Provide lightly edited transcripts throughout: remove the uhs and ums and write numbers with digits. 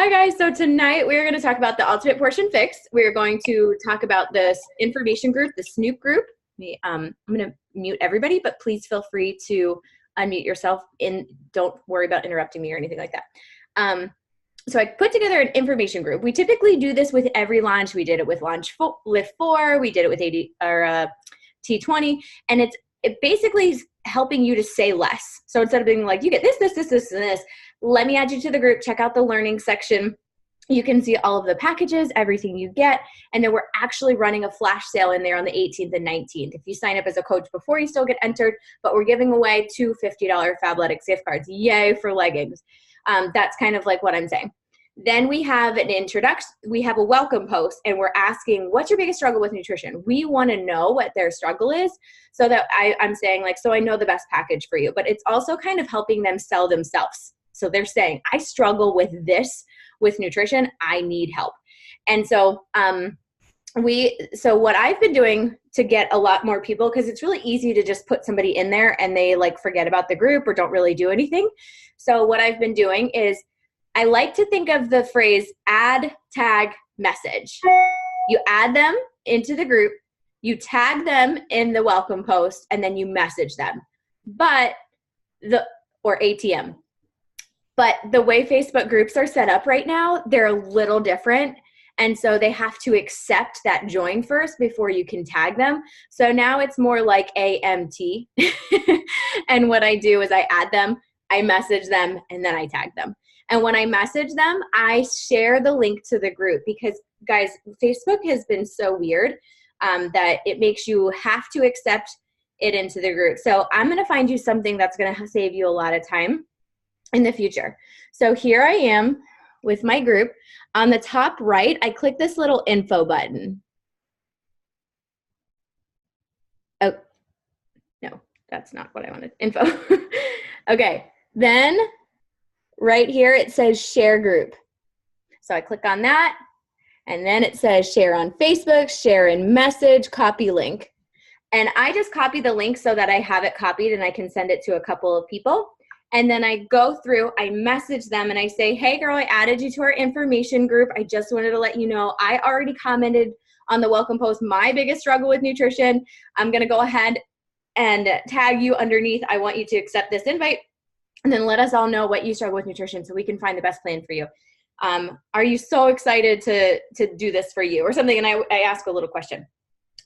Hi guys, so tonight we're going to talk about the ultimate portion fix. We're going to talk about this information group, the Snoop group. I'm going to mute everybody, but please feel free to unmute yourself and don't worry about interrupting me or anything like that. So I put together an information group. We typically do this with every launch. We did it with Lift 4, we did it with T20, and it basically is helping you to say less. So instead of being like, you get this, and this, let me add you to the group, check out the learning section. You can see all of the packages, everything you get, and then we're actually running a flash sale in there on the 18th and 19th. If you sign up as a coach before, you still get entered, but we're giving away 2 $50 Fabletics gift cards. Yay for leggings. That's kind of like what I'm saying. Then we have an introduction, we have a welcome post, and we're asking, what's your biggest struggle with nutrition? We want to know what their struggle is, so that I'm saying like, so I know the best package for you, but it's also kind of helping them sell themselves. So they're saying, I struggle with this, with nutrition, I need help. And so what I've been doing to get a lot more people, because it's really easy to just put somebody in there and they like forget about the group or don't really do anything. So what I've been doing is I like to think of the phrase add, tag, message. You add them into the group, you tag them in the welcome post, and then you message them. Or ATM. But the way Facebook groups are set up right now, they're a little different. And so they have to accept that join first before you can tag them. So now it's more like AMT. And what I do is I add them, I message them, and then I tag them. And when I message them, I share the link to the group because, guys, Facebook has been so weird that it makes you have to accept it into the group. So I'm going to find you something that's going to save you a lot of time in the future. So here I am with my group. On the top right, I click this little info button. Oh, no, that's not what I wanted. Info. Okay, then right here it says share group. So I click on that, and then it says share on Facebook, share in message, copy link. And I just copy the link so that I have it copied and I can send it to a couple of people. And then I go through, I message them and I say, hey girl, I added you to our information group. I just wanted to let you know, I already commented on the welcome post, my biggest struggle with nutrition. I'm gonna go ahead and tag you underneath. I want you to accept this invite and then let us all know what you struggle with nutrition so we can find the best plan for you. Are you so excited to do this for you or something? And I ask a little question,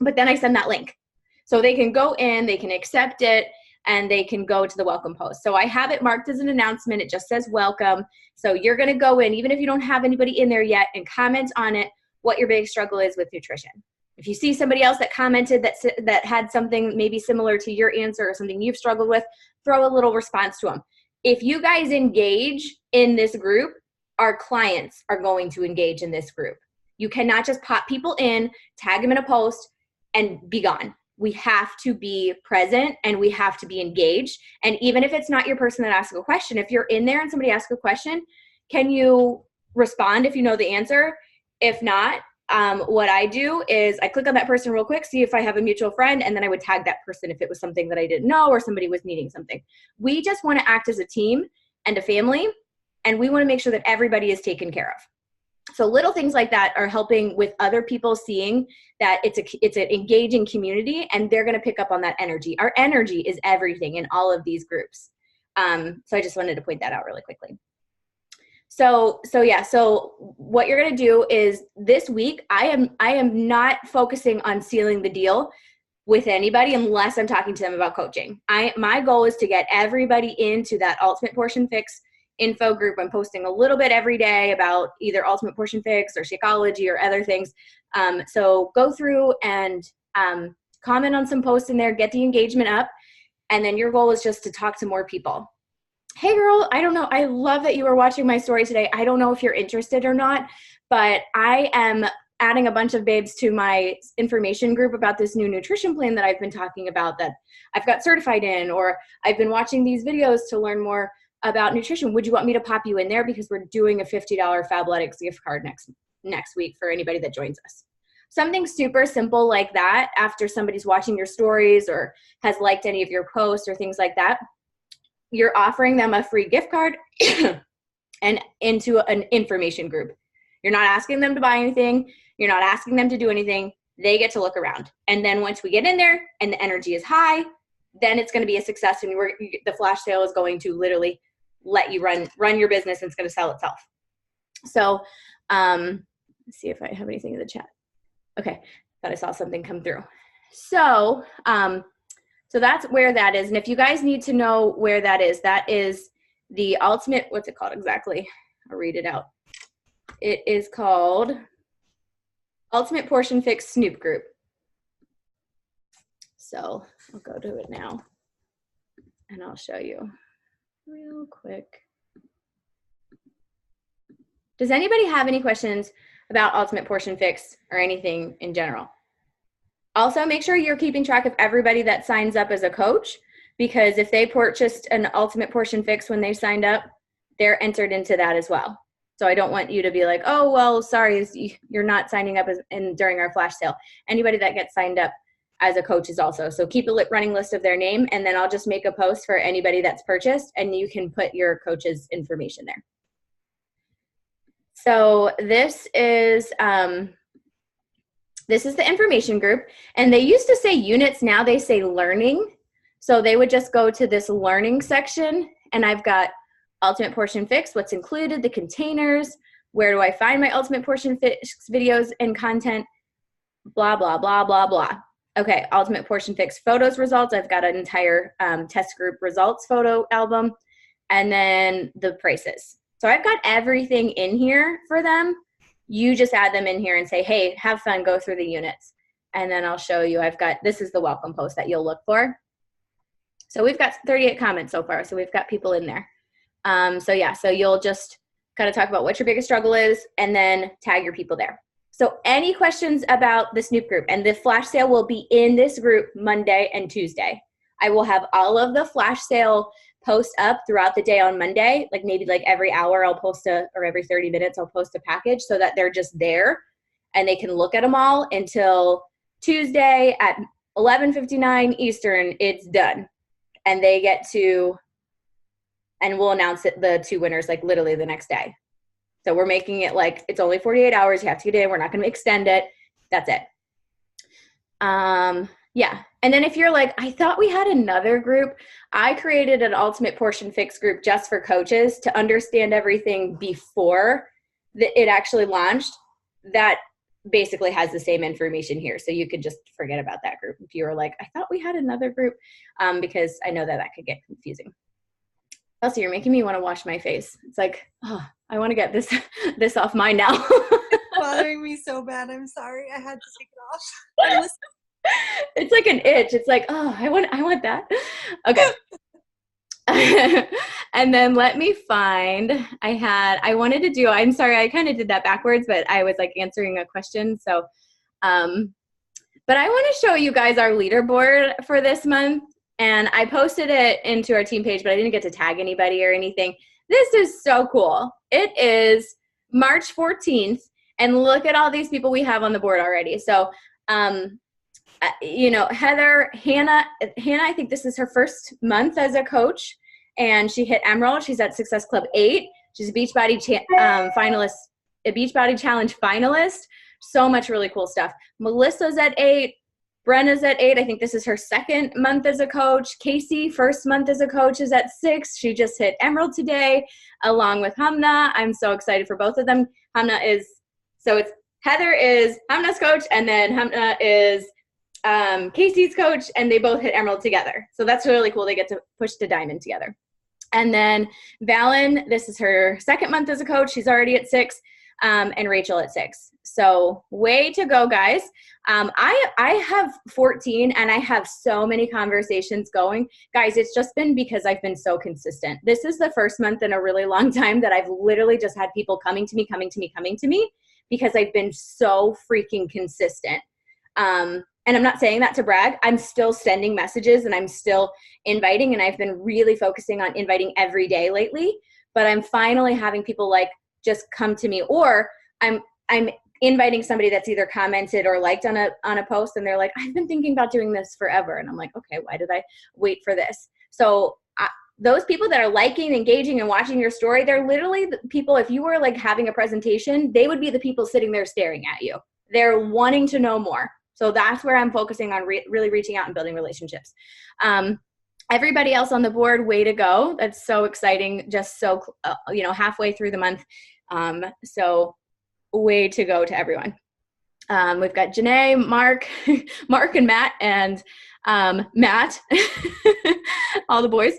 but then I send that link. So they can go in, they can accept it, and they can go to the welcome post. So I have it marked as an announcement. It just says welcome. So you're going to go in, even if you don't have anybody in there yet, and comment on it what your big struggle is with nutrition. If you see somebody else that commented that had something maybe similar to your answer or something you've struggled with, throw a little response to them. If you guys engage in this group, our clients are going to engage in this group. You cannot just pop people in, tag them in a post, and be gone. We have to be present and we have to be engaged. And even if it's not your person that asks a question, if you're in there and somebody asks a question, can you respond if you know the answer? If not, what I do is I click on that person real quick, see if I have a mutual friend, and then I would tag that person if it was something that I didn't know or somebody was needing something. We just want to act as a team and a family, and we want to make sure that everybody is taken care of. So little things like that are helping with other people seeing that it's an engaging community, and they're going to pick up on that energy. Our energy is everything in all of these groups. So I just wanted to point that out really quickly. So what you're going to do is this week, I am not focusing on sealing the deal with anybody unless I'm talking to them about coaching. My goal is to get everybody into that Ultimate Portion Fix info group. I'm posting a little bit every day about either Ultimate Portion Fix or Shakeology or other things. So go through and comment on some posts in there, get the engagement up, and then your goal is just to talk to more people. Hey girl, I don't know, I love that you were watching my story today. I don't know if you're interested or not, but I am adding a bunch of babes to my information group about this new nutrition plan that I've been talking about that I've got certified in, or I've been watching these videos to learn more about nutrition. Would you want me to pop you in there? Because we're doing a $50 Fabletics gift card next week for anybody that joins us. Something super simple like that after somebody's watching your stories or has liked any of your posts or things like that. You're offering them a free gift card and into an information group. You're not asking them to buy anything. You're not asking them to do anything. They get to look around. And then once we get in there and the energy is high, then it's going to be a success, and the flash sale is going to literally let you run your business, and it's going to sell itself. So let's see if I have anything in the chat. Okay, thought I saw something come through. So that's where that is. And if you guys need to know where that is the ultimate, what's it called exactly? I'll read it out. It is called Ultimate Portion Fix Snoop Group. So I'll go to it now and I'll show you real quick. Does anybody have any questions about Ultimate Portion Fix or anything in general? Also, make sure you're keeping track of everybody that signs up as a coach, because if they purchased an Ultimate Portion Fix when they signed up, they're entered into that as well. So I don't want you to be like, oh, well, sorry, you're not signing up during our flash sale. Anybody that gets signed up as a coach is also. So keep a running list of their name, and then I'll just make a post for anybody that's purchased, and you can put your coach's information there. So this is the information group, and they used to say units, now they say learning. So they would just go to this learning section, and I've got Ultimate Portion Fix, what's included, the containers, where do I find my Ultimate Portion Fix videos and content, blah, blah, blah, blah, blah. Okay, Ultimate Portion Fix photos results. I've got an entire test group results photo album, and then the prices. So I've got everything in here for them. You just add them in here and say, hey, have fun, go through the units. And then I'll show you, this is the welcome post that you'll look for. So we've got 38 comments so far, so we've got people in there. So you'll just kind of talk about what your biggest struggle is and then tag your people there. So any questions about the Snoop group? And the flash sale will be in this group Monday and Tuesday. I will have all of the flash sale posts up throughout the day on Monday, maybe every hour I'll post or every 30 minutes I'll post a package so that they're just there and they can look at them all until Tuesday at 11:59 Eastern, it's done. And they get to, and we'll announce the two winners literally the next day. So we're making it it's only 48 hours. You have to get in. We're not going to extend it. That's it. Yeah. And then if you're I thought we had another group, I created an Ultimate Portion Fix group just for coaches to understand everything before it actually launched. That basically has the same information here. So you could just forget about that group. If you were I thought we had another group, because I know that could get confusing. Elsie, you're making me want to wash my face. It's oh, I want to get this off mine now. It's bothering me so bad. I'm sorry. I had to take it off. It's like an itch. It's oh, I want that. Okay. And then let me find, I'm sorry, I kind of did that backwards, but I was answering a question. So, but I want to show you guys our leaderboard for this month. And I posted it into our team page, but I didn't get to tag anybody or anything. This is so cool. It is March 14th, and look at all these people we have on the board already. So, Heather, Hannah, I think this is her first month as a coach, and she hit Emerald. She's at Success Club 8. She's a Beachbody finalist, a Beachbody Challenge finalist. So much really cool stuff. Melissa's at 8. Brenna's at 8. I think this is her second month as a coach. Casey, first month as a coach, is at 6. She just hit Emerald today, along with Hamna. I'm so excited for both of them. It's Heather is Hamna's coach, and then Hamna is Casey's coach, and they both hit Emerald together. So that's really cool. They get to push to Diamond together. And then Valen, this is her second month as a coach. She's already at 6, and Rachel at 6. So way to go, guys. I have 14, and I have so many conversations going. Guys, it's just been because I've been so consistent. This is the first month in a really long time that I've literally just had people coming to me because I've been so freaking consistent. And I'm not saying that to brag. I'm still sending messages, and I'm still inviting, and I've been really focusing on inviting every day lately. But I'm finally having people just come to me, or I'm inviting somebody that's either commented or liked on a post, and they're I've been thinking about doing this forever. And I'm okay, why did I wait for this? So those people that are liking, engaging, and watching your story, they're literally the people, if you were like having a presentation, they would be the people sitting there staring at you. They're wanting to know more. So that's where I'm focusing on really reaching out and building relationships. Everybody else on the board, way to go. That's so exciting. Just so, halfway through the month. So way to go to everyone. We've got Janae, Mark, Mark and Matt, and Matt, all the boys,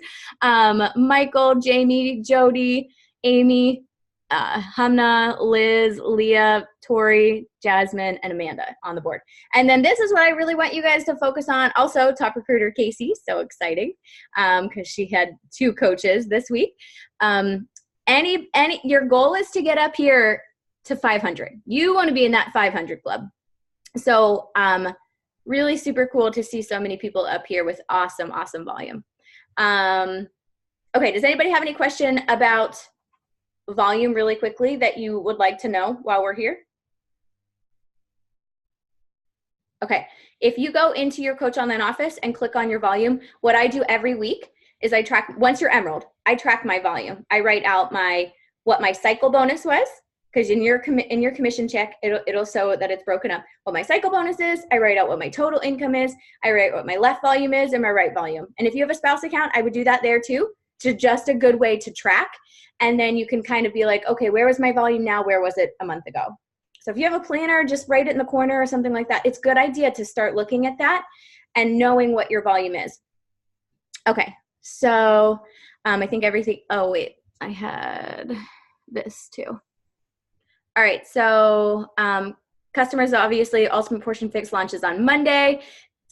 Michael, Jamie, Jody, Amy, Hamna, Liz, Leah, Tori, Jasmine, and Amanda on the board. And then this is what I really want you guys to focus on. Also, top recruiter Casey, so exciting, because she had 2 coaches this week. Your goal is to get up here to 500. You want to be in that 500 club. So really super cool to see so many people up here with awesome volume. Okay, does anybody have any question about volume really quickly that you would like to know while we're here? Okay, if you go into your Coach Online office and click on your volume, what I do every week is I track, once you're Emerald, I track my volume. I write out what my cycle bonus was, because in your commission check, it'll show that it's broken up. What my cycle bonus is, I write out what my total income is, I write what my left volume is and my right volume. And if you have a spouse account, I would do that there too. To just a good way to track. And then you can kind of be like, okay, where was my volume now? Where was it a month ago? So if you have a planner, just write it in the corner or something like that. It's a good idea to start looking at that and knowing what your volume is. Okay, so I think everything, oh wait, I had this too. All right, so customers, obviously, Ultimate Portion Fix launches on Monday.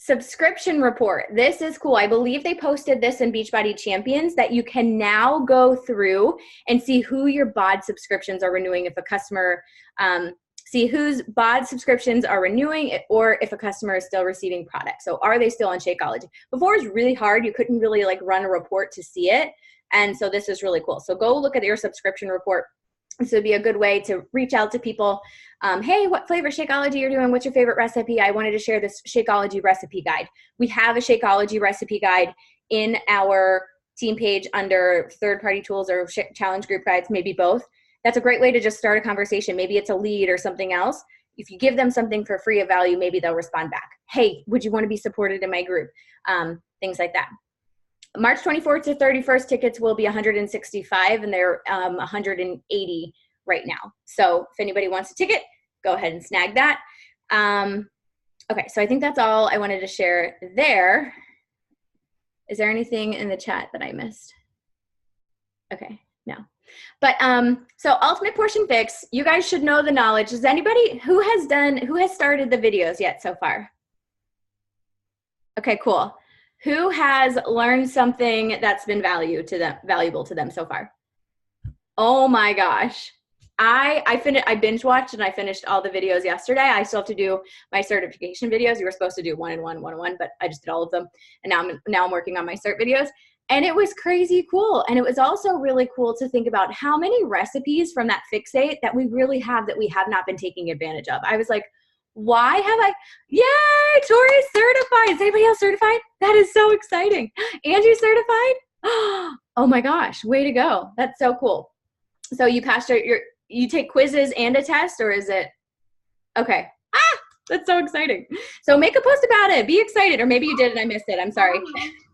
Subscription report. This is cool. I believe they posted this in Beachbody Champions that you can now go through and see who your BOD subscriptions are renewing if a customer, see whose BOD subscriptions are renewing or if a customer is still receiving product. So are they still on Shakeology? Before it was really hard. You couldn't really like run a report to see it. And so this is really cool. So go look at your subscription report. This would be a good way to reach out to people. Hey, what flavor Shakeology you're doing? What's your favorite recipe? I wanted to share this Shakeology recipe guide. We have a Shakeology recipe guide in our team page under third-party tools or challenge group guides, maybe both. That's a great way to just start a conversation. Maybe it's a lead or something else. If you give them something for free of value, maybe they'll respond back. Hey, would you want to be supported in my group? Things like that. March 24th to 31st tickets will be 165 and they're 180 right now. So if anybody wants a ticket, go ahead and snag that. Okay, so I think that's all I wanted to share there. Is there anything in the chat that I missed? Okay, no. But so Ultimate Portion Fix, you guys should know the knowledge. Is anybody who has started the videos yet so far? Okay, cool. Who has learned something that's been valuable to them so far? Oh my gosh. I binge watched and I finished all the videos yesterday. I still have to do my certification videos. You were supposed to do 1-on-1, 1-on-1, but I just did all of them. And now I'm working on my cert videos. And it was crazy cool. And it was also really cool to think about how many recipes from that Fixate that we really have that we have not been taking advantage of. I was like, why have I? Yay, Tori's certified. Is anybody else certified? That is so exciting. Angie's certified? Oh my gosh, way to go. That's so cool. So you passed you take quizzes and a test, or is it? Okay. That's so exciting. So make a post about it. Be excited. Or maybe you did and I missed it. I'm sorry.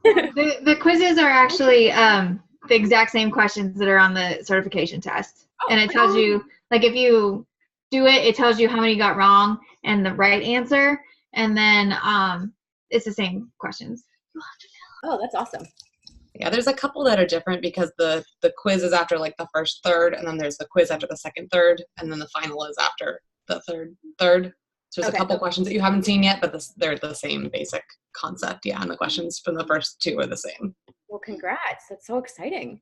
The quizzes are actually the exact same questions that are on the certification test. And it tells you, like, if you do it, it tells you how many you got wrong and the right answer. And then it's the same questions. Oh, that's awesome. Yeah, there's a couple that are different because the quiz is after like the first third, and then there's the quiz after the second third, and then the final is after the third. So there's a couple questions that you haven't seen yet, but they're the same basic concept. Yeah, and the questions from the first two are the same. Well, congrats. That's so exciting.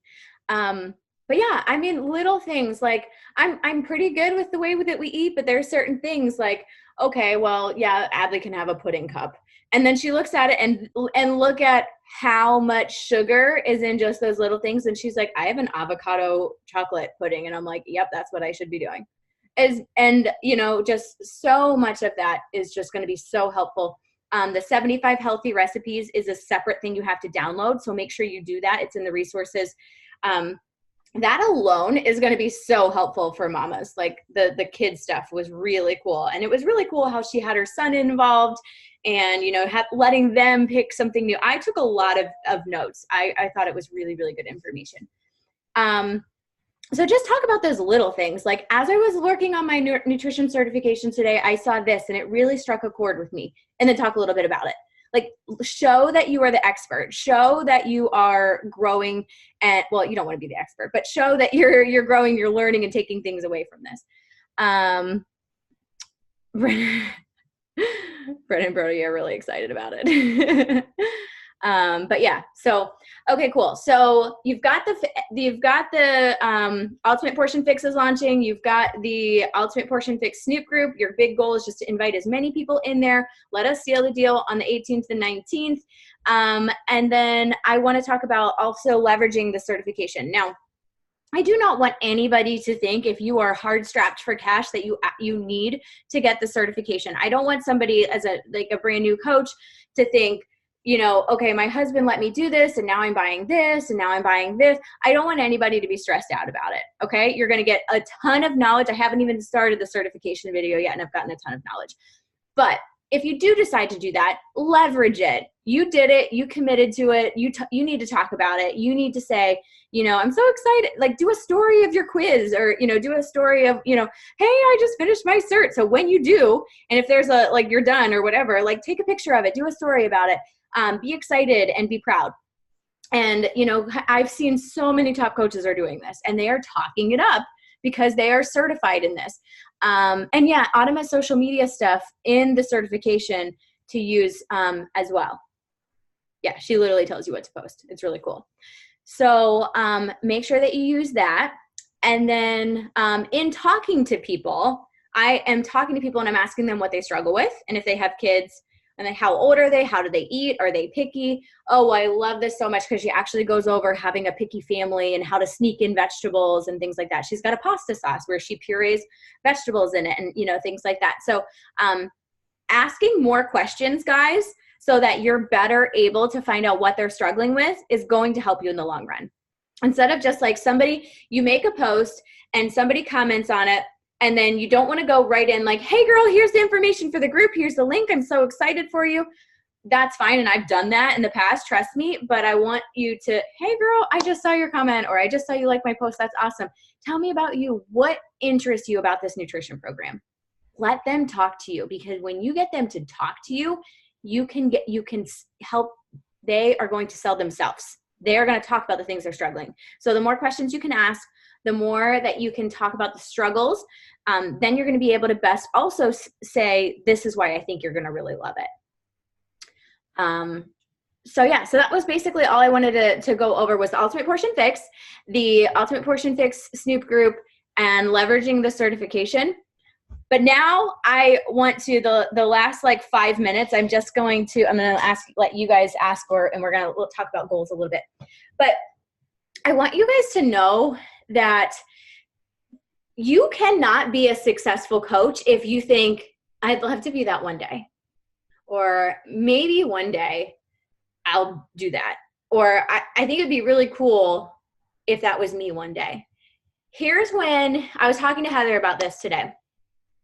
But yeah, I mean, little things like I'm pretty good with the way that we eat, but there are certain things like, okay, well, yeah, Adley can have a pudding cup. And then she looks at it and look at how much sugar is in just those little things. And she's like, I have an avocado chocolate pudding. And I'm like, yep, that's what I should be doing. And, you know, just so much of that is just going to be so helpful. The 75 healthy recipes is a separate thing you have to download. So make sure you do that. It's in the resources. That alone is going to be so helpful for mamas. Like the kid stuff was really cool. And it was really cool how she had her son involved and, letting them pick something new. I took a lot of notes. I thought it was really, really good information. So just talk about those little things. Like as I was working on my nutrition certification today, I saw this and it really struck a chord with me. And then talk a little bit about it. Like show that you are the expert, show that you are growing and well, you don't want to be the expert, but show that you're growing, you're learning and taking things away from this. Brett and Brody are really excited about it. But yeah, so, okay, cool. So you've got the Ultimate Portion Fix is launching. You've got the Ultimate Portion Fix Snoop group. Your big goal is just to invite as many people in there. Let us seal the deal on the 18th and 19th. And then I want to talk about also leveraging the certification. Now, I do not want anybody to think if you are hard strapped for cash that you need to get the certification. I don't want somebody as a brand new coach to think, okay, my husband let me do this and now I'm buying this and now I'm buying this. I don't want anybody to be stressed out about it. Okay. You're going to get a ton of knowledge. I haven't even started the certification video yet and I've gotten a ton of knowledge. But if you do decide to do that, leverage it. You did it. You committed to it. You need to talk about it. You need to say, I'm so excited. Like do a story of your quiz or, do a story of, hey, I just finished my cert. So when you do, and if there's you're done or whatever, take a picture of it, do a story about it. Be excited and be proud. And, I've seen so many top coaches are doing this and they are talking it up because they are certified in this. And yeah, automate social media stuff in the certification to use as well. Yeah, she literally tells you what to post. It's really cool. So make sure that you use that. And then in talking to people, I am talking to people and I'm asking them what they struggle with. And if they have kids, and then how old are they? How do they eat? Are they picky? Oh, I love this so much because she actually goes over having a picky family and how to sneak in vegetables and things like that. She's got a pasta sauce where she purees vegetables in it and, things like that. So asking more questions, guys, so that you're better able to find out what they're struggling with is going to help you in the long run. Instead of just you make a post and somebody comments on it, and then you don't want to go right in hey girl, here's the information for the group. Here's the link. I'm so excited for you. That's fine. And I've done that in the past, trust me, but I want you to, hey girl, I just saw your comment or I just saw you like my post. That's awesome. Tell me about you. What interests you about this nutrition program? Let them talk to you because when you get them to talk to you, you can help. They are going to sell themselves. They are going to talk about the things they're struggling. So the more questions you can ask, the more that you can talk about the struggles, then you're going to be able to best also say, this is why I think you're going to really love it. So that was basically all I wanted to go over was the Ultimate Portion Fix, the Ultimate Portion Fix Snoop group, and leveraging the certification. But now I want to, the last 5 minutes, I'm going to let you guys ask, and we'll talk about goals a little bit. But I want you guys to know that you cannot be a successful coach if you think, I'd love to be that one day. Or maybe one day I'll do that. Or I think it'd be really cool if that was me one day. Here's when, I was talking to Heather about this today.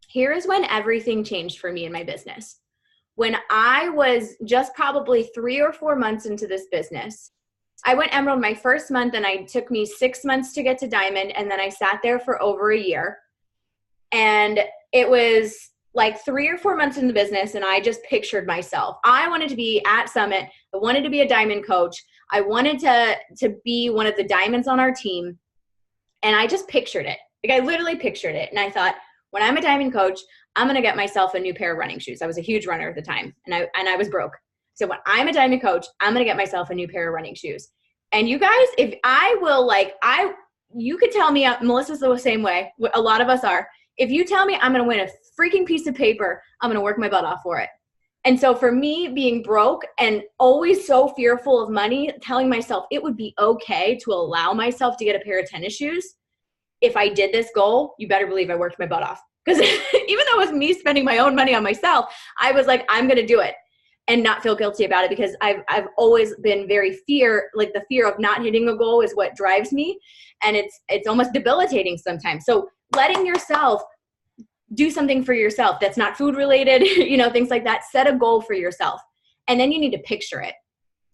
Here is when everything changed for me in my business. When I was just probably 3 or 4 months into this business, I went Emerald my first month and it took me 6 months to get to Diamond. And then I sat there for over a year. And it was 3 or 4 months in the business and I just pictured myself. I wanted to be at Summit. I wanted to be a Diamond coach. I wanted to be one of the Diamonds on our team. And I just pictured it. I literally pictured it. And I thought, when I'm a Diamond coach, I'm going to get myself a new pair of running shoes. I was a huge runner at the time and I was broke. So when I'm a Diamond coach, I'm going to get myself a new pair of running shoes. And you guys, if I will you could tell me, Melissa's the same way. A lot of us are. If you tell me I'm going to win a freaking piece of paper, I'm going to work my butt off for it. And so for me being broke and always so fearful of money, telling myself it would be okay to allow myself to get a pair of tennis shoes. If I did this goal, you better believe I worked my butt off. Because even though it was me spending my own money on myself, I was I'm going to do it. and not feel guilty about it, because I've always been very the fear of not hitting a goal is what drives me. And it's almost debilitating sometimes. So letting yourself do something for yourself that's not food related, things like that. Set a goal for yourself. And then you need to picture it.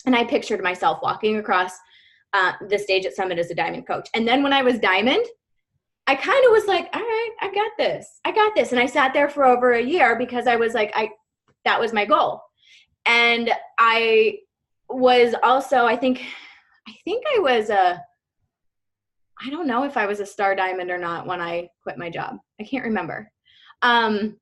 And I pictured myself walking across the stage at Summit as a diamond coach. And then when I was diamond, I kind of was like, all right, I got this. And I sat there for over a year because I was like, that was my goal. And I was also, I think I was I don't know if I was a star diamond or not when I quit my job. I can't remember. I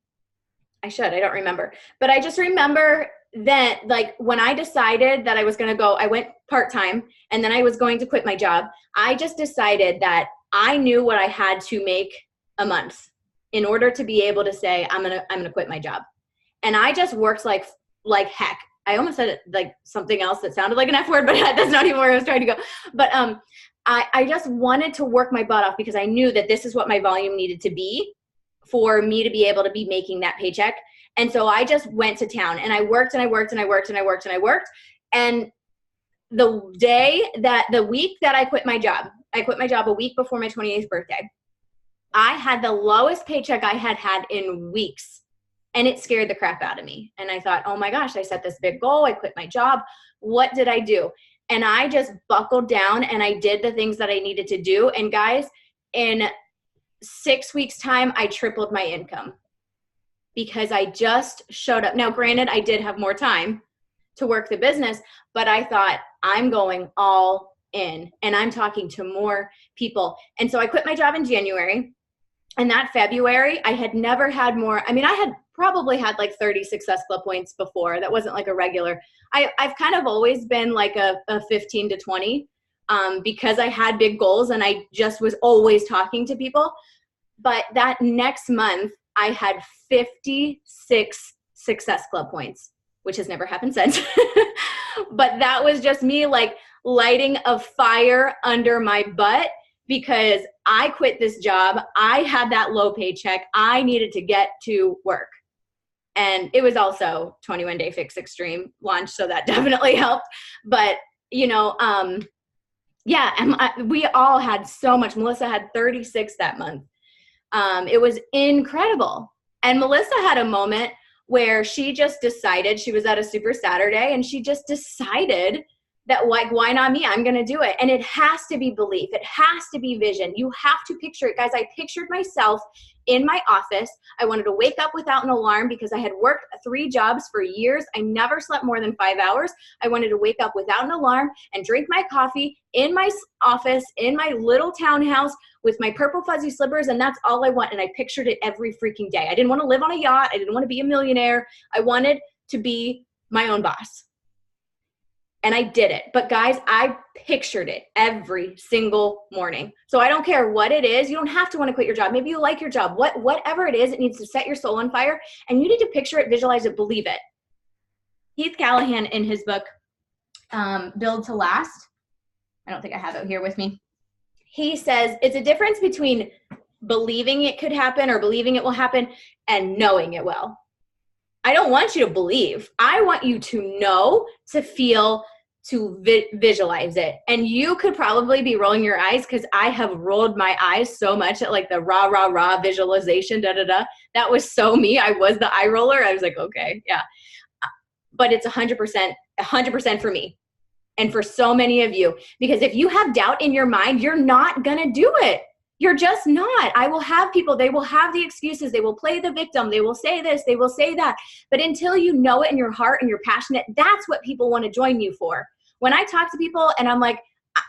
don't remember. But I just remember that, like, when I decided that I was going to go, I went part-time, and then I was going to quit my job. I just decided that I knew what I had to make a month in order to be able to say, I'm going to quit my job. And I just worked like heck. I almost said like something else that sounded like an F word, but that's not even where I was trying to go. But I just wanted to work my butt off because I knew that this is what my volume needed to be for me to be able to be making that paycheck. And so I just went to town, and I worked and I worked and I worked and I worked and I worked. And the week that I quit my job a week before my 28th birthday. I had the lowest paycheck I had had in weeks, and it scared the crap out of me. And I thought, oh my gosh, I set this big goal. I quit my job. What did I do? And I just buckled down and I did the things that I needed to do. And guys, in 6 weeks' time, I tripled my income because I just showed up. Now, granted, I did have more time to work the business, but I thought, I'm going all in, and I'm talking to more people. And so I quit my job in January, and that February, I had never had more. I mean, I had probably had like 30 Success Club points before. That wasn't like a regular. I've kind of always been like a 15 to 20 because I had big goals and I just was always talking to people. But that next month, I had 56 Success Club points, which has never happened since. But that was just me like lighting a fire under my butt because I quit this job. I had that low paycheck. I needed to get to work. And it was also 21 Day Fix Extreme launch, so that definitely helped. But, we all had so much. Melissa had 36 that month. It was incredible. And Melissa had a moment where she just decided, she was at a Super Saturday, and she just decided that, like, why not me? I'm going to do it. And it has to be belief. It has to be vision. You have to picture it. Guys, I pictured myself in my office. I wanted to wake up without an alarm because I had worked 3 jobs for years. I never slept more than 5 hours. I wanted to wake up without an alarm and drink my coffee in my office, in my little townhouse with my purple fuzzy slippers, and that's all I want. And I pictured it every freaking day. I didn't want to live on a yacht. I didn't want to be a millionaire. I wanted to be my own boss. And I did it. But guys, I pictured it every single morning. So I don't care what it is. You don't have to want to quit your job. Maybe you like your job. Whatever it is, it needs to set your soul on fire. And you need to picture it, visualize it, believe it. Keith Callahan, in his book, Build to Last, I don't think I have it here with me. He says it's a difference between believing it could happen or believing it will happen and knowing it will. I don't want you to believe. I want you to know, to feel, to visualize it. And you could probably be rolling your eyes because I have rolled my eyes so much at like the rah, rah, rah visualization, da, da, da. That was so me. I was the eye roller. I was like, okay, yeah. But it's 100% for me. And for so many of you, because if you have doubt in your mind, you're not going to do it. You're just not. I will have people, they will have the excuses. They will play the victim. They will say this, they will say that. But until you know it in your heart and you're passionate, that's what people want to join you for. When I talk to people and I'm like,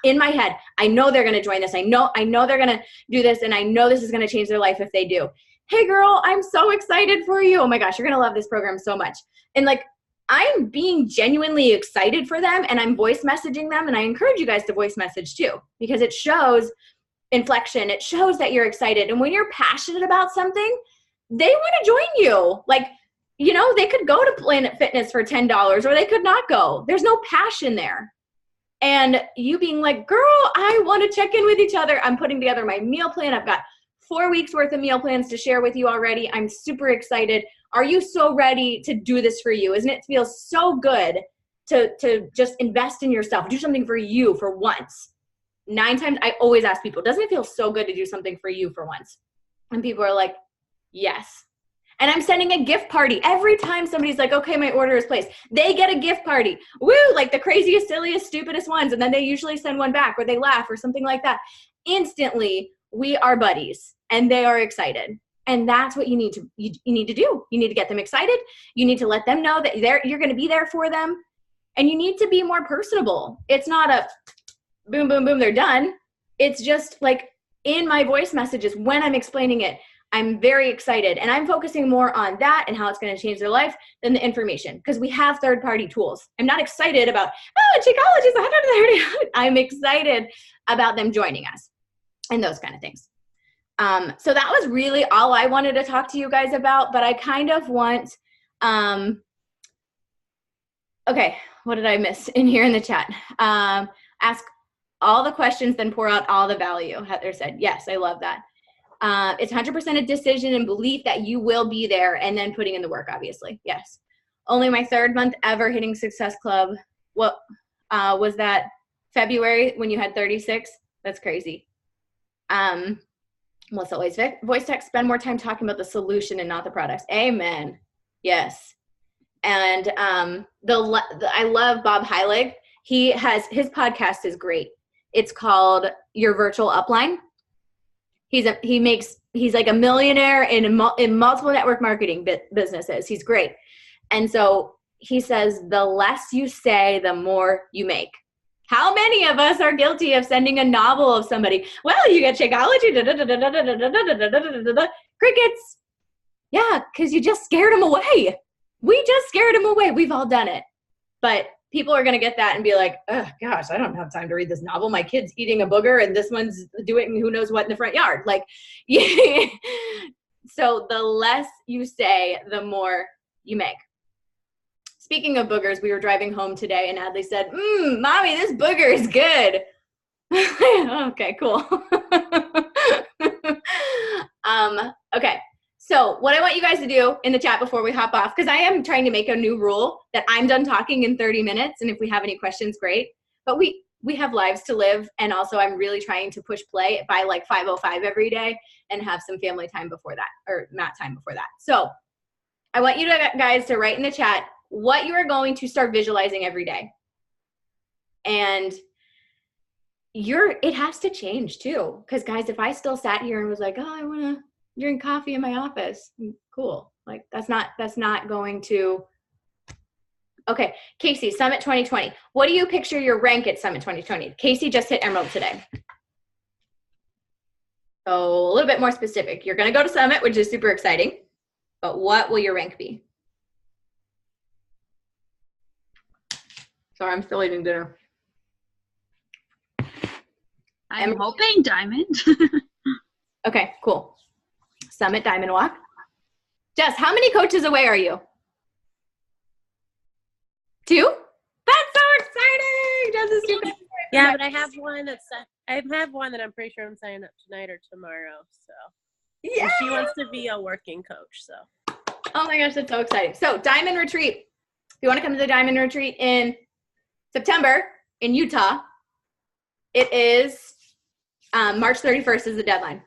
in my head, I know they're going to join this. I know they're going to do this. And I know this is going to change their life if they do. Hey girl, I'm so excited for you. Oh my gosh, you're going to love this program so much. And like, I'm being genuinely excited for them and I'm voice messaging them. And I encourage you guys to voice message too, because it shows inflection. It shows that you're excited. And when you're passionate about something, they want to join you. Like, you know, they could go to Planet Fitness for $10 or they could not go. There's no passion there. And you being like, girl, I want to check in with each other. I'm putting together my meal plan. I've got 4 weeks worth of meal plans to share with you already. I'm super excited. Are you so ready to do this for you? Isn't it feel so good to just invest in yourself, do something for you for once? 9 times, I always ask people, doesn't it feel so good to do something for you for once? And people are like, yes. And I'm sending a gift party. Every time somebody's like, okay, my order is placed, they get a gift party. Woo, like the craziest, silliest, stupidest ones. And then they usually send one back or they laugh or something like that. Instantly, we are buddies and they are excited. And that's what you need to do. You need to get them excited. You need to let them know that you're going to be there for them. And you need to be more personable. It's not a boom, boom, boom, they're done. It's just like in my voice messages when I'm explaining it, I'm very excited, and I'm focusing more on that and how it's going to change their life than the information, because we have third-party tools. I'm not excited about, Shakeology is 130. I'm excited about them joining us and those kind of things. So that was really all I wanted to talk to you guys about, but I kind of want, okay, what did I miss in here in the chat? Ask all the questions, then pour out all the value. Heather said, yes, I love that. It's 100% a decision and belief that you will be there, and then putting in the work, obviously. Yes. Only my 3rd month ever hitting Success Club. What was that? February when you had 36? That's crazy. Melissa always voice text, spend more time talking about the solution and not the products. Amen. Yes. And I love Bob Heilig. His podcast is great. It's called Your Virtual Upline. He's like a millionaire in multiple network marketing businesses. He's great. And so he says, the less you say, the more you make. How many of us are guilty of sending a novel of somebody? Well, you get Shakeology, crickets. Yeah, because you just scared them away. We just scared them away. We've all done it. But people are going to get that and be like, oh, gosh, I don't have time to read this novel. My kid's eating a booger and this one's doing who knows what in the front yard. Like, yeah. So the less you say, the more you make. Speaking of boogers, we were driving home today and Adley said, Mommy, this booger is good. Okay, cool. Okay. So what I want you guys to do in the chat before we hop off, because I am trying to make a new rule that I'm done talking in 30 minutes. And if we have any questions, great. But we have lives to live. And also I'm really trying to push play by like 5:05 every day and have some family time before that, or mat time before that. So I want you guys to write in the chat what you are going to start visualizing every day. And it has to change too. Because guys, if I still sat here and was like, oh, I want to drink coffee in my office, cool. Like that's not going to. Okay, Casey, Summit 2020. What do you picture your rank at Summit 2020? Casey just hit Emerald today. So a little bit more specific. You're going to go to Summit, which is super exciting. But what will your rank be? Sorry, I'm still eating dinner. I'm hoping Diamond. Okay, cool. Summit Diamond Walk. Jess, how many coaches away are you? 2? That's so exciting! Jess is super excited. Yeah, but I have one that I'm pretty sure I'm signing up tonight or tomorrow. So yeah, she wants to be a working coach. So oh my gosh, that's so exciting. So Diamond Retreat. If you want to come to the Diamond Retreat in September in Utah, it is March 31st is the deadline.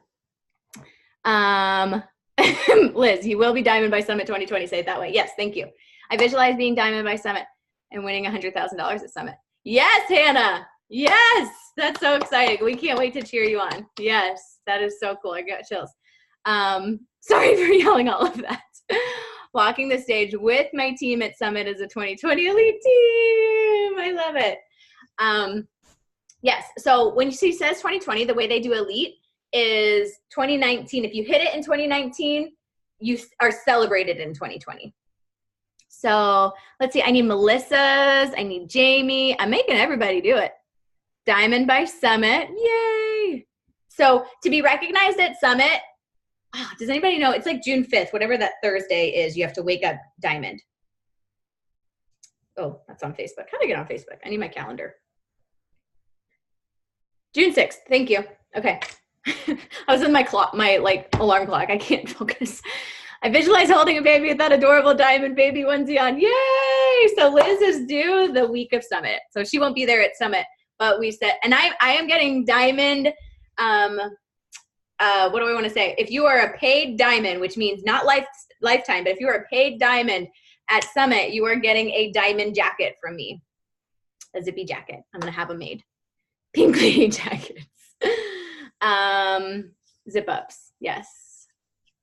Liz, you will be Diamond by Summit 2020. Say it that way. Yes, thank you. I visualize being Diamond by Summit and winning $100,000 at Summit. Yes, Hannah. Yes, that's so exciting. We can't wait to cheer you on. Yes, that is so cool. I got chills. Sorry for yelling all of that. Walking the stage with my team at Summit as a 2020 Elite team. I love it. Yes, so when she says 2020, the way they do Elite is 2019. If you hit it in 2019, you are celebrated in 2020. So let's see. I need Melissa's. I need Jamie. I'm making everybody do it. Diamond by Summit. Yay. So to be recognized at Summit, does anybody know? It's like June 5th, whatever that Thursday is. You have to wake up Diamond. Oh, that's on Facebook. How do I get on Facebook? I need my calendar. June 6th. Thank you. Okay. I was in my clock, my like alarm clock. I can't focus. I visualize holding a baby with that adorable diamond baby onesie on. Yay! So Liz is due the week of Summit. So she won't be there at Summit, but we said, and I am getting diamond, what do I want to say? If you are a paid diamond, which means not lifetime, but if you are a paid diamond at Summit, you are getting a diamond jacket from me. A zippy jacket. I'm going to have them made. Pink lady jackets. Zip ups. Yes.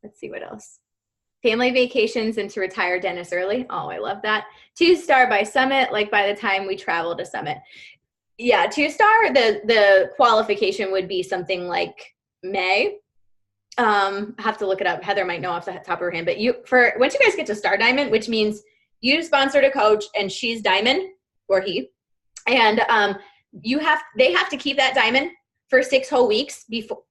Let's see what else. Family vacations and to retire Dennis early. Oh, I love that. 2-star by Summit, like by the time we travel to Summit. Yeah, 2-star, the qualification would be something like May. I have to look it up. Heather might know off the top of her hand, but once you guys get to star diamond, which means you sponsored a coach and she's diamond, or he, and they have to keep that diamond for 6 whole weeks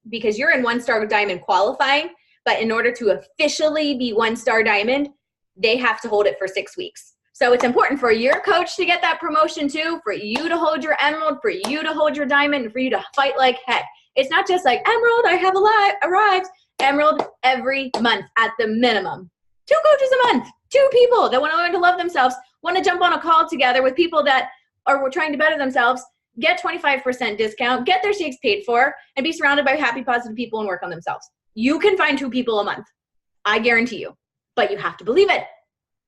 because you're in 1-star diamond qualifying, but in order to officially be 1-star diamond, they have to hold it for 6 weeks. So it's important for your coach to get that promotion too, for you to hold your emerald, for you to hold your diamond, and for you to fight like heck. It's not just like, emerald, I have arrived. Emerald every month at the minimum. 2 coaches a month, 2 people that want to learn to love themselves, want to jump on a call together with people that are trying to better themselves, get 25% discount, get their shakes paid for, and be surrounded by happy, positive people and work on themselves. You can find 2 people a month. I guarantee you. But you have to believe it.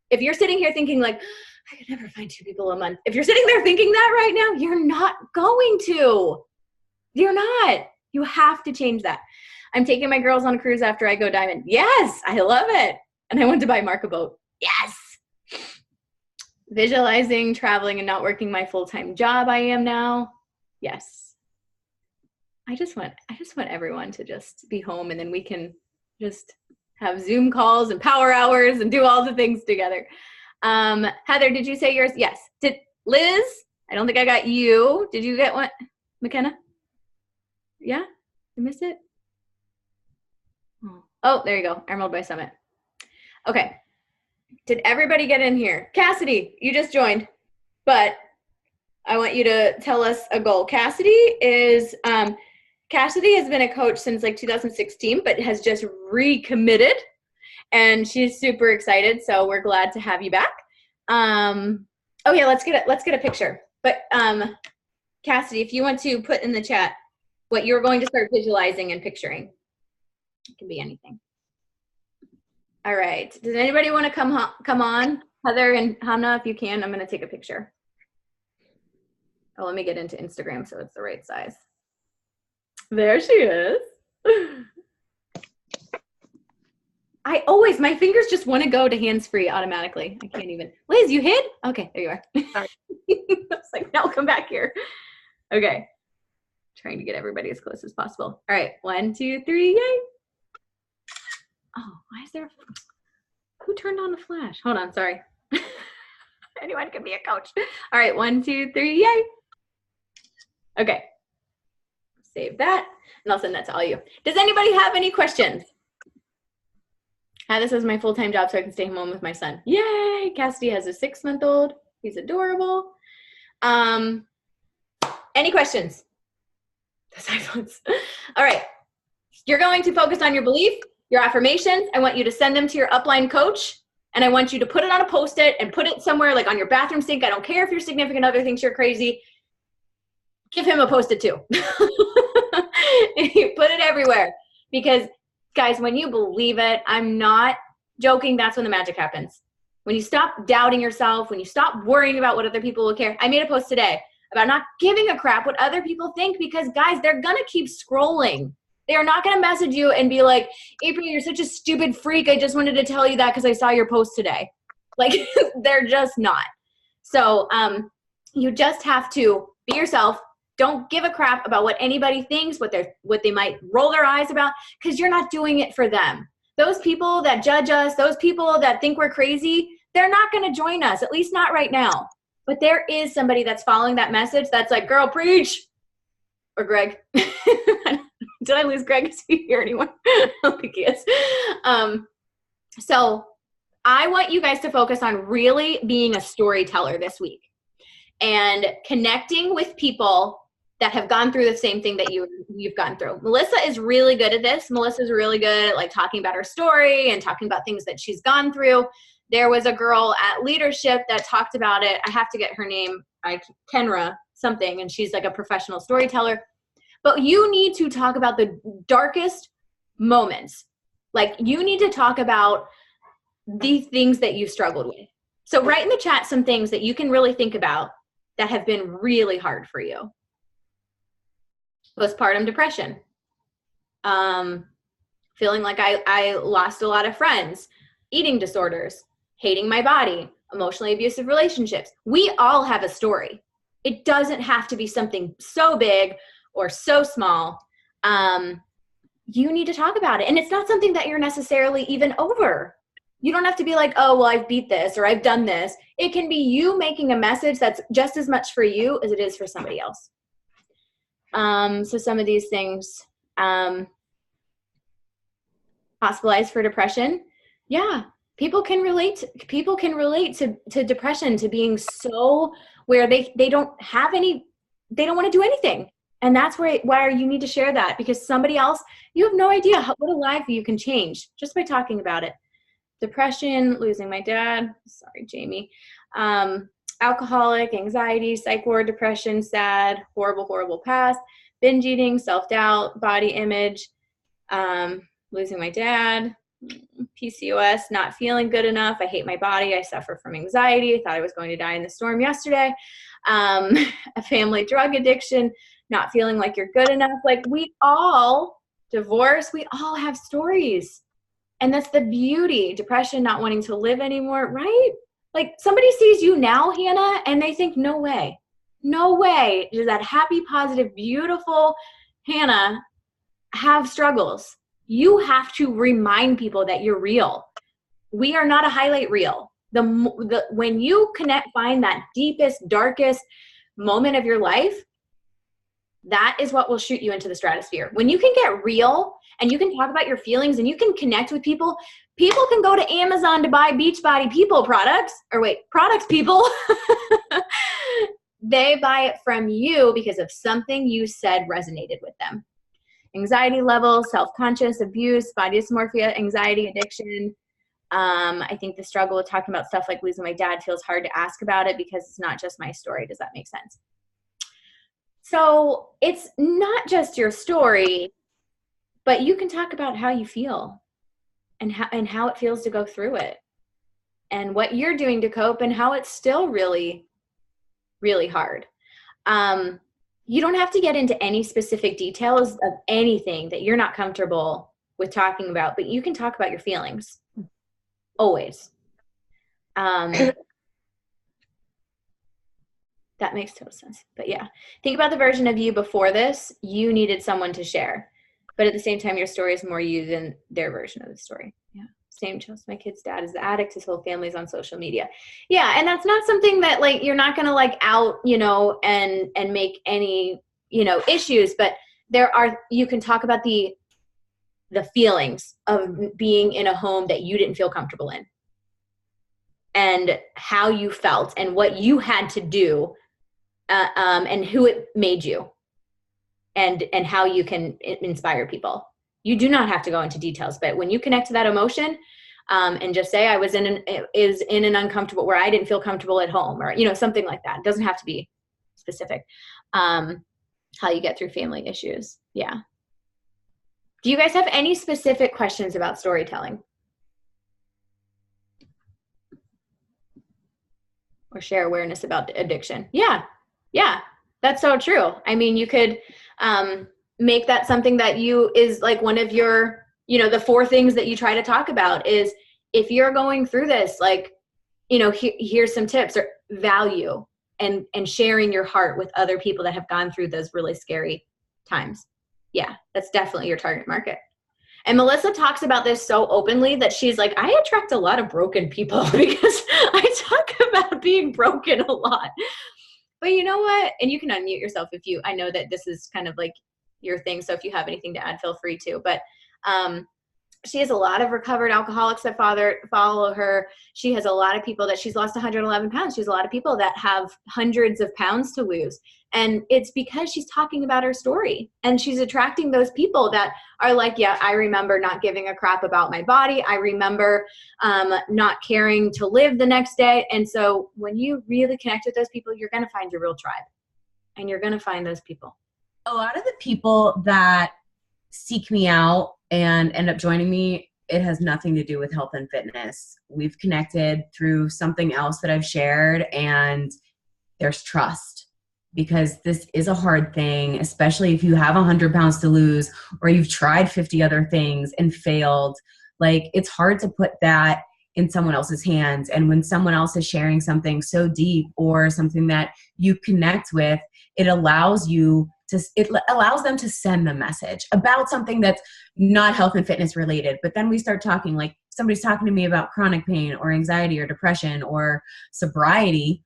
If you're sitting here thinking like, I could never find 2 people a month. If you're sitting there thinking that right now, you're not going to. You're not. You have to change that. I'm taking my girls on a cruise after I go diamond. Yes, I love it. And I want to buy Mark a boat. Yes. Visualizing, traveling, and not working my full-time job I am now. Yes. I just want everyone to just be home, and then we can just have Zoom calls and power hours and do all the things together. Heather, did you say yours? Yes. Did Liz? I don't think I got you. Did you get one? McKenna? Yeah? I missed it? Oh, there you go. Emerald by Summit. Okay. Did everybody get in here? Cassidy, you just joined, but I want you to tell us a goal. Cassidy has been a coach since like 2016, but has just recommitted, and she's super excited. So we're glad to have you back. Oh yeah, let's get a picture. But Cassidy, if you want to put in the chat what you're going to start visualizing and picturing. It can be anything. All right. Does anybody want to come on? Heather and Hamna, if you can, I'm going to take a picture. Oh, let me get into Instagram so it's the right size. There she is. My fingers just want to go to hands-free automatically. I can't even. Liz, you hid? Okay, there you are. Sorry. I was like, no, come back here. Okay. Trying to get everybody as close as possible. All right. 1, 2, 3, yay. Oh, why is there? Who turned on the flash? Hold on, sorry. Anyone can be a coach. All right, 1, 2, 3, yay. Okay. Save that, and I'll send that to all you. Does anybody have any questions? This is my full-time job, so I can stay home with my son. Yay! Cassidy has a 6-month-old. He's adorable. Any questions? All right. You're going to focus on your belief, your affirmations. I want you to send them to your upline coach, and I want you to put it on a Post-it and put it somewhere like on your bathroom sink. I don't care if your significant other thinks you're crazy. Give him a Post-it too. Put it everywhere, because guys, when you believe it, I'm not joking, that's when the magic happens. When you stop doubting yourself, when you stop worrying about what other people will care. I made a post today about not giving a crap what other people think, because guys, they're gonna keep scrolling. They are not gonna message you and be like, April, you're such a stupid freak. I just wanted to tell you that because I saw your post today. Like, they're just not. So you just have to be yourself. Don't give a crap about what anybody thinks, what they might roll their eyes about, because you're not doing it for them. Those people that judge us, those people that think we're crazy, they're not going to join us, at least not right now. But there is somebody that's following that message that's like, girl, preach. Or Greg. Did I lose Greg? Is he here anyone? I don't think he is. So I want you guys to focus on really being a storyteller this week and connecting with people that have gone through the same thing that you've gone through. Melissa is really good at this. Melissa's really good at like talking about her story and talking about things that she's gone through. There was a girl at leadership that talked about it. I have to get her name, Kenra something, and she's like a professional storyteller. But you need to talk about the darkest moments. Like you need to talk about the things that you've struggled with. So write in the chat some things that you can really think about that have been really hard for you. Postpartum depression. Feeling like I lost a lot of friends. Eating disorders. Hating my body. Emotionally abusive relationships. We all have a story. It doesn't have to be something so big or so small. You need to talk about it. And it's not something that you're necessarily even over. You don't have to be like, oh, well, I've beat this or I've done this. It can be you making a message that's just as much for you as it is for somebody else. So some of these things, hospitalized for depression. Yeah, people can relate to depression, to being so where they don't want to do anything. And that's why you need to share that, because somebody else, you have no idea what a life you can change just by talking about it. Depression, losing my dad. Sorry, Jamie. Alcoholic, anxiety, psych ward, depression, sad, horrible past, binge eating, self-doubt, body image, losing my dad, PCOS, not feeling good enough. I hate my body. I suffer from anxiety. I thought I was going to die in the storm yesterday. A family drug addiction, not feeling like you're good enough. Like we all divorce. We all have stories. And that's the beauty. Depression, not wanting to live anymore, right? Like somebody sees you now, Hannah, and they think, no way does that happy, positive, beautiful Hannah have struggles. You have to remind people that you're real. We are not a highlight reel. When you find that deepest, darkest moment of your life, that is what will shoot you into the stratosphere. When you can get real and you can talk about your feelings and you can connect with people, people can go to Amazon to buy Beachbody People products, people. They buy it from you because of something you said resonated with them. Anxiety levels, self-conscious, abuse, body dysmorphia, anxiety, addiction. I think the struggle with talking about stuff like losing my dad feels hard to ask about it because it's not just my story. Does that make sense? So it's not just your story, but you can talk about how you feel and how it feels to go through it and what you're doing to cope and how it's still really, really hard. You don't have to get into any specific details of anything that you're not comfortable with talking about, but you can talk about your feelings always. That makes total sense. But yeah, think about the version of you before this. You needed someone to share. But at the same time, your story is more you than their version of the story. Yeah. Same just my kid's dad is the addict. His whole family's on social media. Yeah. And that's not something that like, you're not going to like out, and make any, issues, but you can talk about the feelings of being in a home that you didn't feel comfortable in and how you felt and what you had to do. And who it made you and how you can inspire people. You do not have to go into details, but when you connect to that emotion and just say I was in an uncomfortable where I didn't feel comfortable at home or, something like that. It doesn't have to be specific. How you get through family issues. Yeah. Do you guys have any specific questions about storytelling? Or share awareness about addiction? Yeah. Yeah, that's so true. I mean, you could make that something that is like one of your, the 4 things that you try to talk about is if you're going through this, like, here's some tips or value and sharing your heart with other people that have gone through those really scary times. Yeah, that's definitely your target market. And Melissa talks about this so openly that she's like, I attract a lot of broken people because I talk about being broken a lot. But you know what? And you can unmute yourself I know that this is kind of like your thing. So if you have anything to add, feel free to. But she has a lot of recovered alcoholics that follow her. She has a lot of people that she's lost 111 pounds. She has a lot of people that have hundreds of pounds to lose. And it's because she's talking about her story, and she's attracting those people that are like, yeah, I remember not giving a crap about my body. I remember not caring to live the next day. And so when you really connect with those people, you're going to find your real tribe, and you're going to find those people. A lot of the people that seek me out and end up joining me, it has nothing to do with health and fitness. We've connected through something else that I've shared, and there's trust, because this is a hard thing, especially if you have 100 pounds to lose or you've tried 50 other things and failed. Like, it's hard to put that in someone else's hands. And when someone else is sharing something so deep or something that you connect with, it allows them to send the message about something that's not health and fitness related. But then we start talking, like somebody's talking to me about chronic pain or anxiety or depression or sobriety.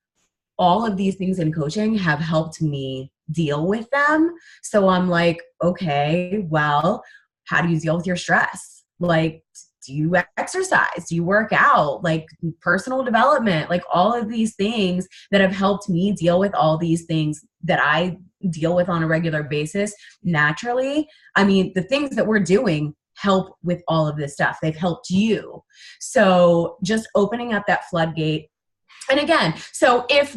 All of these things in coaching have helped me deal with them. So I'm like, okay, well, how do you deal with your stress? Like, do you exercise? Do you work out? Like, personal development, like all of these things that have helped me deal with all these things that I deal with on a regular basis naturally. I mean, the things that we're doing help with all of this stuff. They've helped you. So just opening up that floodgate. And again, so if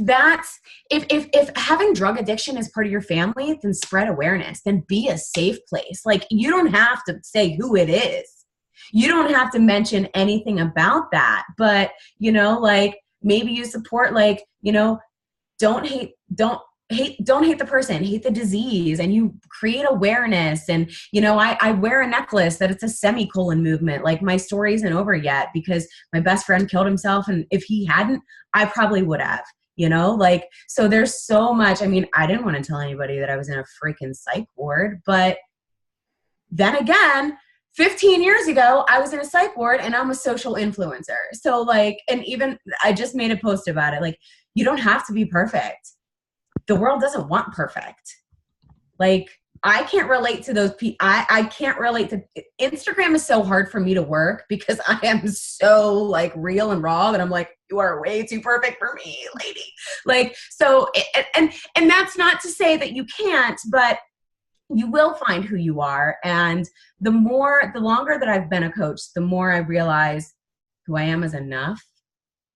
having drug addiction is part of your family, then spread awareness, then be a safe place. Like, you don't have to say who it is. You don't have to mention anything about that, but, you know, like, maybe you support, like, you know, don't hate the person, hate the disease, and you create awareness. And, you know, I wear a necklace that it's a semicolon movement. Like, my story isn't over yet because my best friend killed himself. And if he hadn't, I probably would have, you know, like, so there's so much. I mean, I didn't want to tell anybody that I was in a freaking psych ward, but then again, 15 years ago, I was in a psych ward and I'm a social influencer. So, like, and even I just made a post about it. Like, you don't have to be perfect. The world doesn't want perfect. Like, I can't relate to those people. I can't relate to Instagram is so hard for me to work because I am so, like, real and raw that I'm like, you are way too perfect for me, lady. Like, so, and that's not to say that you can't, but you will find who you are. And the longer that I've been a coach, the more I realize who I am is enough.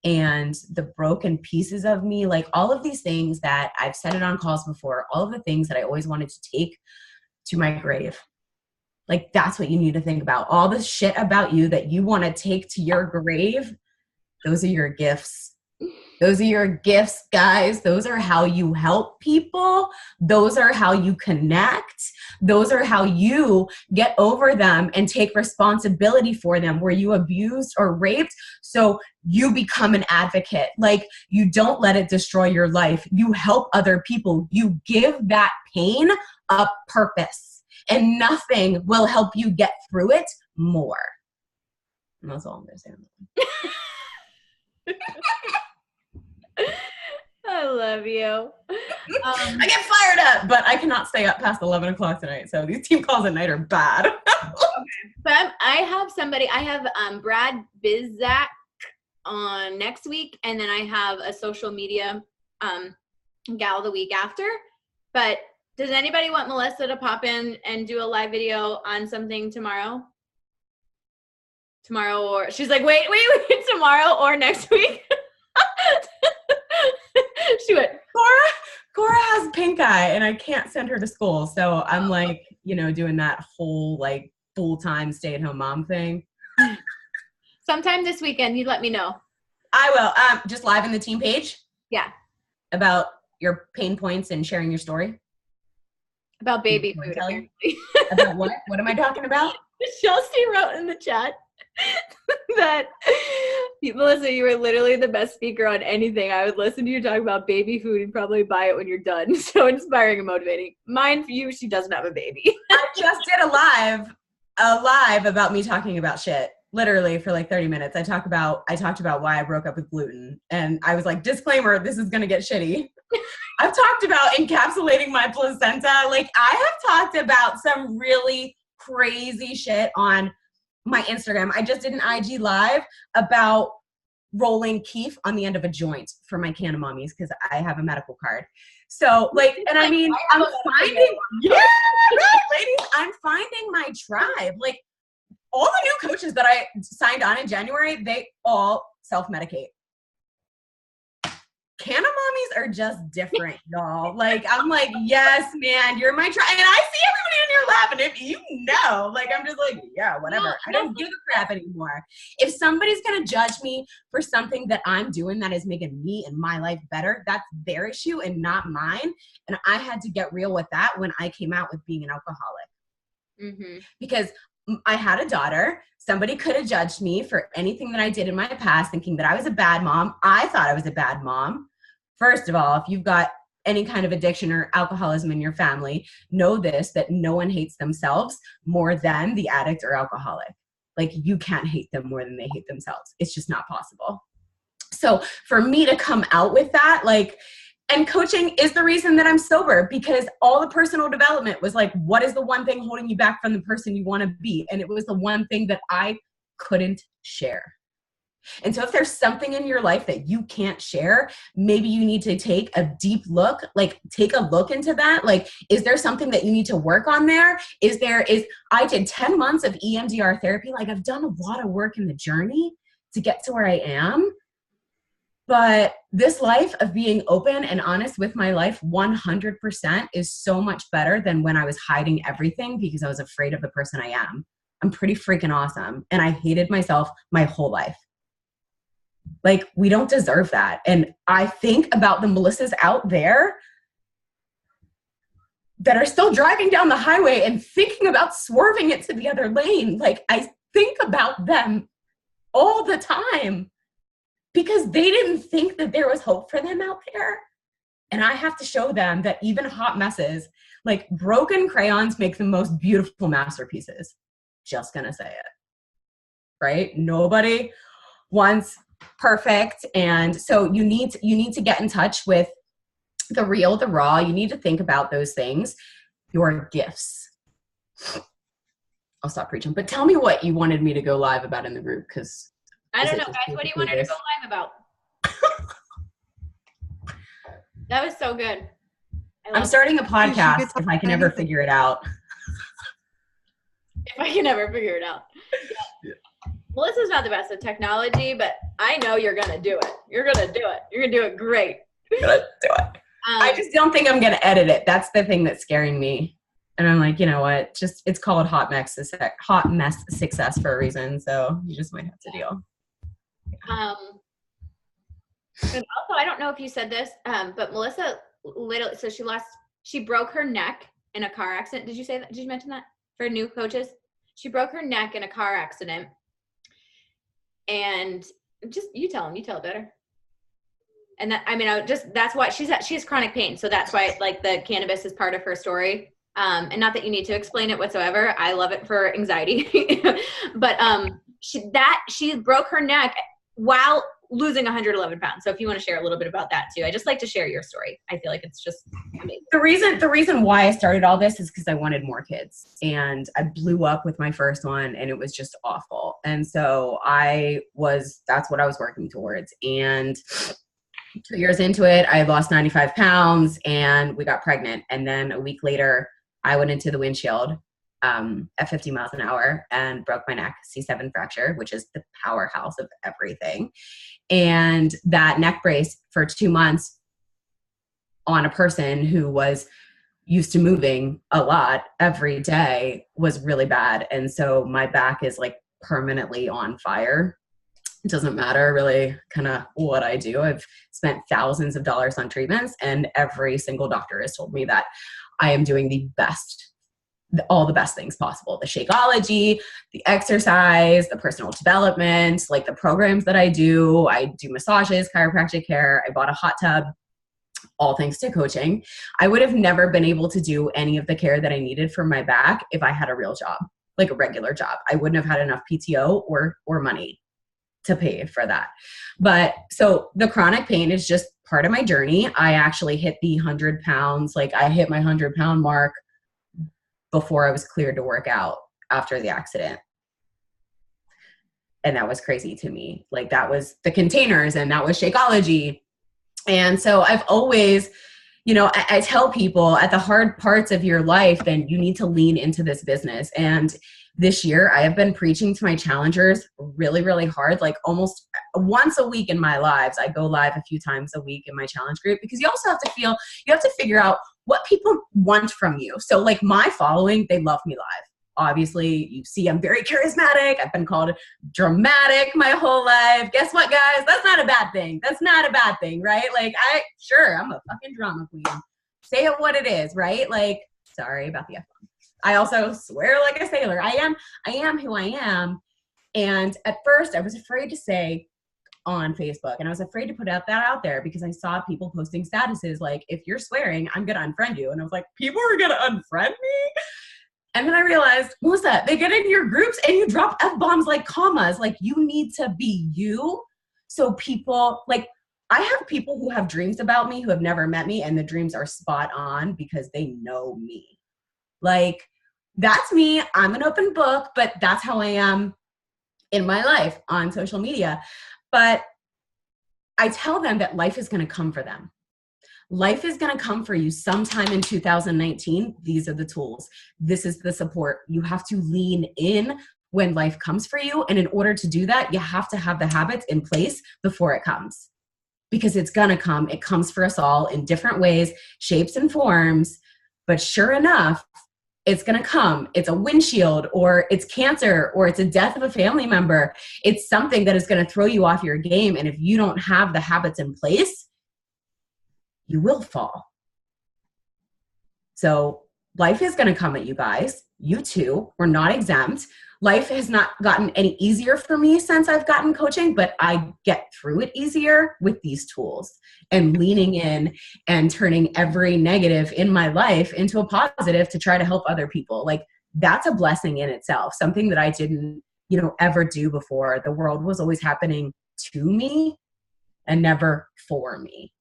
And the broken pieces of me, like all of these things that I've said it on calls before, all of the things that I always wanted to take to my grave. Like, that's what you need to think about. All the shit about you that you want to take to your grave, those are your gifts. Those are your gifts, guys. Those are how you help people. Those are how you connect. Those are how you get over them and take responsibility for them. Were you abused or raped? So you become an advocate. Like, you don't let it destroy your life. You help other people. You give that pain a purpose, and nothing will help you get through it more. And that's all I'm going to say on that. I love you. I get fired up, but I cannot stay up past 11 o'clock tonight. So these team calls at night are bad. But I have Brad Bizak on next week, and then I have a social media gal the week after. But does anybody want Melissa to pop in and do a live video on something tomorrow? Or she's like, wait, tomorrow or next week? She went, Cora has pink eye and I can't send her to school. So I'm like, you know, doing that whole like full-time stay-at-home mom thing. Sometime this weekend, you let me know. I will. Just live in the team page? Yeah. About your pain points and sharing your story? About baby food. About what? What am I talking about? Chelsea wrote in the chat that Melissa, you were literally the best speaker on anything. I would listen to you talk about baby food and probably buy it when you're done. So inspiring and motivating. Mine for you, she doesn't have a baby. I just did a live about me talking about shit. Literally for like 30 minutes. I talked about why I broke up with gluten. And I was like, disclaimer, this is gonna get shitty. I've talked about encapsulating my placenta. Like, I have talked about some really crazy shit on my Instagram. I just did an IG live about rolling keef on the end of a joint for my can of mommies because I have a medical card. So like, and I mean, I'm finding, yeah, right, ladies, I'm finding my tribe. Like all the new coaches that I signed on in January, they all self-medicate. Can of mommies are just different, y'all. Like, I'm like, yes, man, you're my tribe. And I see everybody in here laughing. If you know, like, I'm just like, yeah, whatever. I don't give a crap anymore. If somebody's going to judge me for something that I'm doing that is making me and my life better, that's their issue and not mine. And I had to get real with that when I came out with being an alcoholic. Because I had a daughter. Somebody could have judged me for anything that I did in my past, thinking that I was a bad mom. I thought I was a bad mom. First of all, if you've got any kind of addiction or alcoholism in your family, know this, that no one hates themselves more than the addict or alcoholic. Like, you can't hate them more than they hate themselves. It's just not possible. So for me to come out with that, like, and coaching is the reason that I'm sober, because all the personal development was like, what is the one thing holding you back from the person you want to be? And it was the one thing that I couldn't share. And so if there's something in your life that you can't share, maybe you need to take a deep look, like take a look into that. Like, is there something that you need to work on there? I did 10 months of EMDR therapy. Like, I've done a lot of work in the journey to get to where I am. But this life of being open and honest with my life 100% is so much better than when I was hiding everything because I was afraid of the person I am. I'm pretty freaking awesome. And I hated myself my whole life. Like, we don't deserve that. And I think about the Melissas out there that are still driving down the highway and thinking about swerving it to the other lane. Like, I think about them all the time because they didn't think that there was hope for them out there. And I have to show them that even hot messes, like broken crayons, make the most beautiful masterpieces. Just gonna say it. Right? Nobody wants perfect. And so you need to get in touch with the real, the raw. You need to think about those things, your gifts. I'll stop preaching, but tell me what you wanted me to go live about in the group, because I don't know, guys. What do you want her to go live about? That was so good. I'm starting a podcast if I can ever figure it out. If I can ever figure it out. Yeah. Melissa's not the best at technology, but I know you're going to do it. You're going to do it. You're going to do it great. I'm going to do it. I just don't think I'm going to edit it. That's the thing that's scaring me. And I'm like, you know what? Just, it's called hot mess success for a reason. So you just might have to deal. And also, I don't know if you said this, but Melissa literally, so she broke her neck in a car accident. Did you say that? Did you mention that for new coaches? She broke her neck in a car accident. And just, you tell it better. And that, I mean, that's why she has chronic pain. So that's why, like, the cannabis is part of her story. And not that you need to explain it whatsoever. I love it for anxiety. But she broke her neck while losing 111 pounds. So if you want to share a little bit about that too, I just like to share your story. I feel like it's just amazing. The reason why I started all this is because I wanted more kids, and I blew up with my first one and it was just awful. And so that's what I was working towards. And 2 years into it, I lost 95 pounds and we got pregnant. And then a week later, I went into the windshield at 50 miles an hour and broke my neck, C7 fracture, which is the powerhouse of everything. And that neck brace for 2 months on a person who was used to moving a lot every day was really bad. And so my back is like permanently on fire. It doesn't matter really kind of what I do. I've spent thousands of dollars on treatments, and every single doctor has told me that I am doing all the best things possible. The Shakeology, the exercise, the personal development, like the programs that I do massages, chiropractic care. I bought a hot tub, all thanks to coaching. I would have never been able to do any of the care that I needed for my back if I had a real job, like a regular job. I wouldn't have had enough PTO or money to pay for that. But so the chronic pain is just part of my journey. I actually hit the 100 pounds. Like, I hit my 100-pound mark before I was cleared to work out after the accident. And that was crazy to me. Like that was the containers and that was Shakeology. And so I've always, you know, I tell people at the hard parts of your life, then you need to lean into this business. And this year I have been preaching to my challengers really, really hard, like almost once a week in my lives. I go live a few times a week in my challenge group, because you also have to figure out what people want from you. So like my following, they love me live. Obviously, you see I'm very charismatic. I've been called dramatic my whole life. Guess what, guys? That's not a bad thing. That's not a bad thing, right? Like, I'm a fucking drama queen. Say it what it is, right? Like, sorry about the F-bomb. I also swear like a sailor. I am who I am. And at first, I was afraid to say on Facebook, and I was afraid to put that out there because I saw people posting statuses like, if you're swearing, I'm going to unfriend you. And I was like, people are going to unfriend me? And then I realized, Melissa, they get in your groups and you drop F-bombs like commas. Like, you need to be you. So people, like, I have people who have dreams about me who have never met me, and the dreams are spot on because they know me. Like, that's me. I'm an open book, but that's how I am in my life on social media. But I tell them that life is going to come for them. Life is going to come for you sometime in 2019. These are the tools. This is the support. You have to lean in when life comes for you. And in order to do that, you have to have the habits in place before it comes. Because it's going to come. It comes for us all in different ways, shapes and forms. But sure enough, it's going to come. It's a windshield, or it's cancer, or it's a death of a family member. It's something that is going to throw you off your game. And if you don't have the habits in place, you will fall. So life is going to come at you guys. You too. We're not exempt. Life has not gotten any easier for me since I've gotten coaching, but I get through it easier with these tools and leaning in and turning every negative in my life into a positive to try to help other people. Like, that's a blessing in itself, something that I didn't, ever do before. The world was always happening to me and never for me.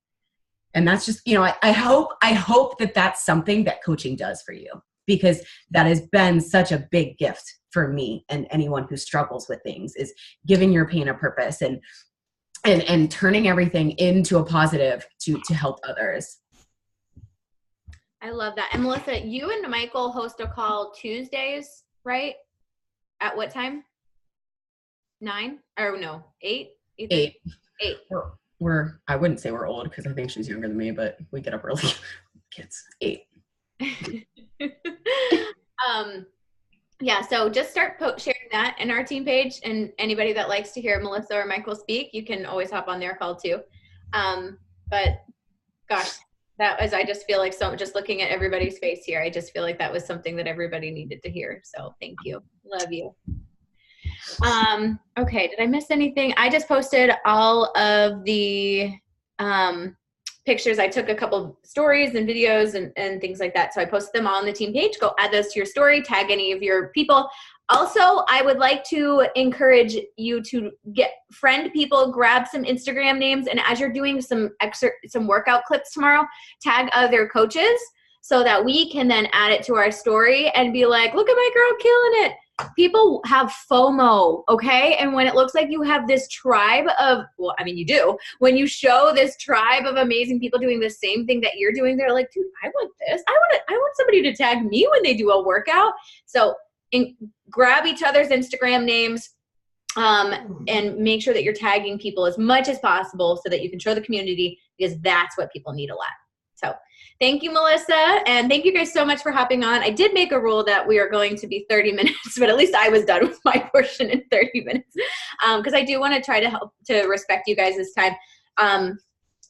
And that's just, I hope that that's something that coaching does for you, because that has been such a big gift for me and anyone who struggles with things, is giving your pain a purpose and turning everything into a positive to help others. I love that. And Melissa, you and Michael host a call Tuesdays, right? At what time? 9 or no, 8? 8. We're I wouldn't say we're old because I think she's younger than me, but we get up early. Kids, 8. Yeah, so just start sharing that in our team page, and anybody that likes to hear Melissa or Michael speak, you can always hop on their call too. But gosh, I just feel like just looking at everybody's face here, I just feel like that was something that everybody needed to hear. So thank you. Love you. Okay, did I miss anything? I just posted all of the pictures. I took a couple stories and videos and things like that. So I posted them all on the team page. Go add those to your story, tag any of your people. Also, I would like to encourage you to friend people, grab some Instagram names, and as you're doing some workout clips tomorrow, tag other coaches so that we can then add it to our story and be like, look at my girl killing it. People have FOMO, okay? And when it looks like you have this tribe of, well, I mean, you do. When you show this tribe of amazing people doing the same thing that you're doing, they're like, dude, I want this. I want somebody to tag me when they do a workout. So grab each other's Instagram names and make sure that you're tagging people as much as possible so that you can show the community, because that's what people need a lot. So thank you, Melissa, and thank you guys so much for hopping on. I did make a rule that we are going to be 30 minutes, but at least I was done with my portion in 30 minutes because I do want to try to help to respect you guys' time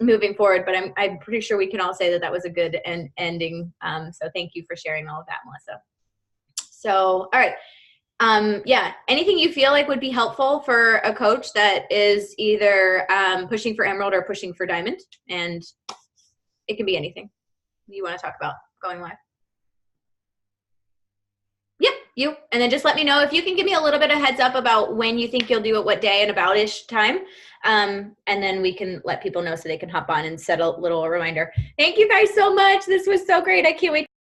moving forward, but I'm pretty sure we can all say that was a good ending. So thank you for sharing all of that, Melissa. So, all right. Yeah, anything you feel like would be helpful for a coach that is either pushing for Emerald or pushing for Diamond, and it can be anything you want to talk about going live. Yep, you. And then just let me know if you can give me a little bit of heads up about when you think you'll do it, what day and about-ish time. And then we can let people know so they can hop on and set a little reminder. Thank you guys so much. This was so great. I can't wait to